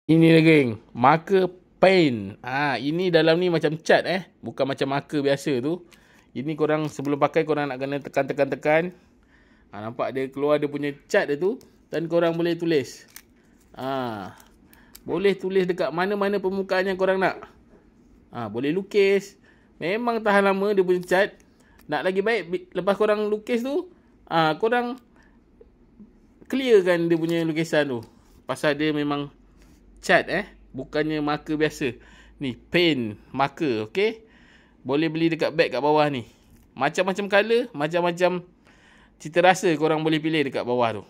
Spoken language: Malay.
Ini lah geng, marker pen. Ini dalam ni macam cat bukan macam marker biasa tu. Ini korang sebelum pakai korang nak kena tekan. Nampak dia keluar dia punya cat dia tu, dan korang boleh tulis. Boleh tulis dekat mana-mana permukaan yang korang nak. Boleh lukis. Memang tahan lama dia punya cat. Nak lagi baik lepas korang lukis tu, korang clearkan dia punya lukisan tu. Pasal dia memang cat bukannya marker biasa. Ni pen marker, okey. Boleh beli dekat beg kat bawah ni. Macam-macam color, macam-macam cita rasa korang boleh pilih dekat bawah tu.